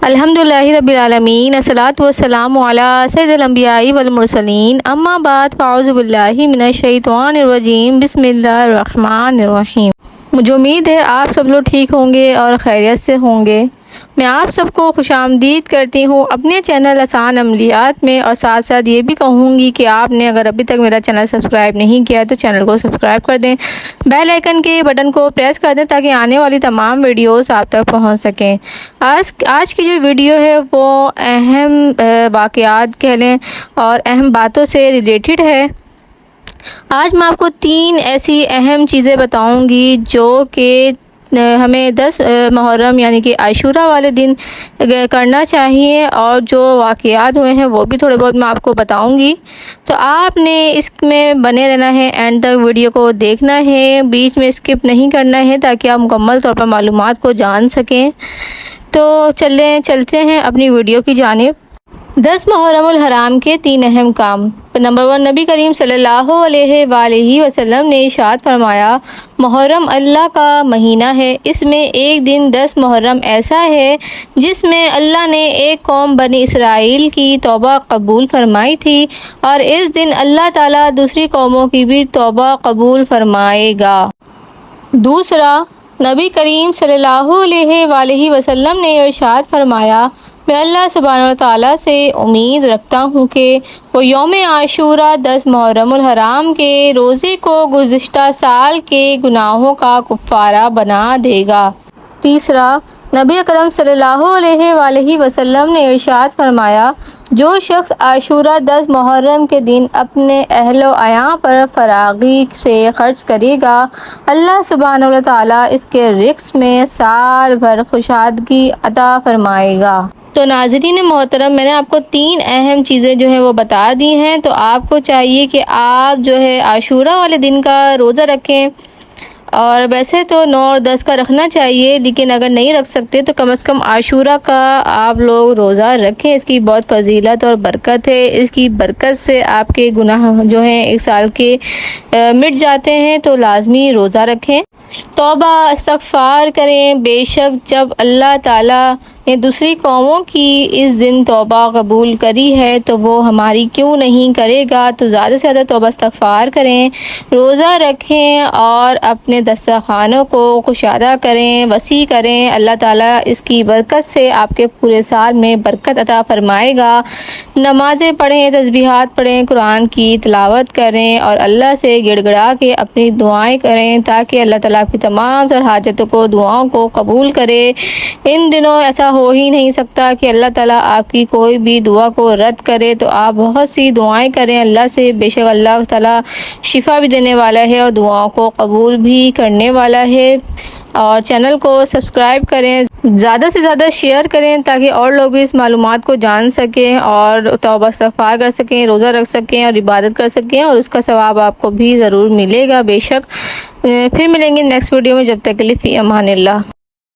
الحمدللہ رب العالمین، الصلاۃ والسلام علی سید الانبیاء والمرسلین، اما بعد فاعوذ باللہ من الشیطان الرجیم، بسم اللہ الرحمن الرحیم۔ مجھے امید ہے آپ سب لوگ ٹھیک ہوں گے اور خیریت سے ہوں گے۔ میں آپ سب کو خوش آمدید کرتی ہوں اپنے چینل آسان عملیات میں، اور ساتھ ساتھ یہ بھی کہوں گی کہ آپ نے اگر ابھی تک میرا چینل سبسکرائب نہیں کیا تو چینل کو سبسکرائب کر دیں، بیل آئیکن کے بٹن کو پریس کر دیں تاکہ آنے والی تمام ویڈیوز آپ تک پہنچ سکیں۔ آج کی جو ویڈیو ہے وہ اہم واقعات کہہ لیں اور اہم باتوں سے ریلیٹڈ ہے۔ آج میں آپ کو 3 ایسی اہم چیزیں بتاؤں گی جو کہ ہمیں 10 محرم یعنی کہ عاشورہ والے دن کرنا چاہیے، اور جو واقعات ہوئے ہیں وہ بھی تھوڑے بہت میں آپ کو بتاؤں گی۔ تو آپ نے اس میں بنے رہنا ہے، اینڈ تک ویڈیو کو دیکھنا ہے، بیچ میں اسکپ نہیں کرنا ہے تاکہ آپ مکمل طور پر معلومات کو جان سکیں۔ تو چلتے ہیں اپنی ویڈیو کی جانب۔ 10 محرم الحرام کے 3 اہم کام۔ نمبر 1، نبی کریم صلی اللہ علیہ وآلہ وسلم نے ارشاد فرمایا، محرم اللہ کا مہینہ ہے، اس میں ایک دن 10 محرم ایسا ہے جس میں اللہ نے ایک قوم بنی اسرائیل کی توبہ قبول فرمائی تھی، اور اس دن اللہ تعالیٰ دوسری قوموں کی بھی توبہ قبول فرمائے گا۔ دوسرا، نبی کریم صلی اللہ علیہ وآلہ وسلم نے ارشاد فرمایا، میں اللہ سبحانہ وتعالیٰ سے امید رکھتا ہوں کہ وہ یوم عاشورہ 10 محرم الحرام کے روزے کو گزشتہ سال کے گناہوں کا کفارہ بنا دے گا۔ تیسرا، نبی اکرم صلی اللہ علیہ وآلہ وسلم نے ارشاد فرمایا، جو شخص عاشورہ 10 محرم کے دن اپنے اہل و عیال پر فراغی سے خرچ کرے گا، اللہ سبحانہ وتعالیٰ اس کے رزق میں سال بھر خوشحالی عطا فرمائے گا۔ تو ناظرین محترم، میں نے آپ کو 3 اہم چیزیں جو ہیں وہ بتا دی ہیں۔ تو آپ کو چاہیے کہ آپ جو ہے عاشورہ والے دن کا روزہ رکھیں، اور ویسے تو 9 اور 10 کا رکھنا چاہیے، لیکن اگر نہیں رکھ سکتے تو کم از کم عاشورہ کا آپ لوگ روزہ رکھیں۔ اس کی بہت فضیلت اور برکت ہے، اس کی برکت سے آپ کے گناہ جو ہیں 1 سال کے مٹ جاتے ہیں، تو لازمی روزہ رکھیں۔ توبہ استغفار کریں، بے شک جب اللہ تعالیٰ نے دوسری قوموں کی اس دن توبہ قبول کری ہے تو وہ ہماری کیوں نہیں کرے گا۔ تو زیادہ سے زیادہ توبہ استغفار کریں، روزہ رکھیں، اور اپنے دسترخوانوں کو کشادہ کریں، وسیع کریں۔ اللہ تعالیٰ اس کی برکت سے آپ کے پورے سال میں برکت عطا فرمائے گا۔ نمازیں پڑھیں، تسبیحات پڑھیں، قرآن کی تلاوت کریں، اور اللہ سے گڑ گڑا کے اپنی دعائیں کریں تاکہ اللہ تعالیٰ آپ کی تمام تر حاجتوں کو، دعاؤں کو قبول کرے۔ ان دنوں ایسا ہو ہی نہیں سکتا کہ اللہ تعالیٰ آپ کی کوئی بھی دعا کو رد کرے، تو آپ بہت سی دعائیں کریں اللہ سے، بے شک اللہ تعالیٰ شفا بھی دینے والا ہے اور دعاؤں کو قبول بھی کرنے والا ہے۔ اور چینل کو سبسکرائب کریں، زیادہ سے زیادہ شیئر کریں تاکہ اور لوگ بھی اس معلومات کو جان سکیں اور توبہ استغفار کر سکیں، روزہ رکھ سکیں اور عبادت کر سکیں، اور اس کا ثواب آپ کو بھی ضرور ملے گا بے شک۔ پھر ملیں گے نیکسٹ ویڈیو میں، جب تک کے لیے فی امان اللہ۔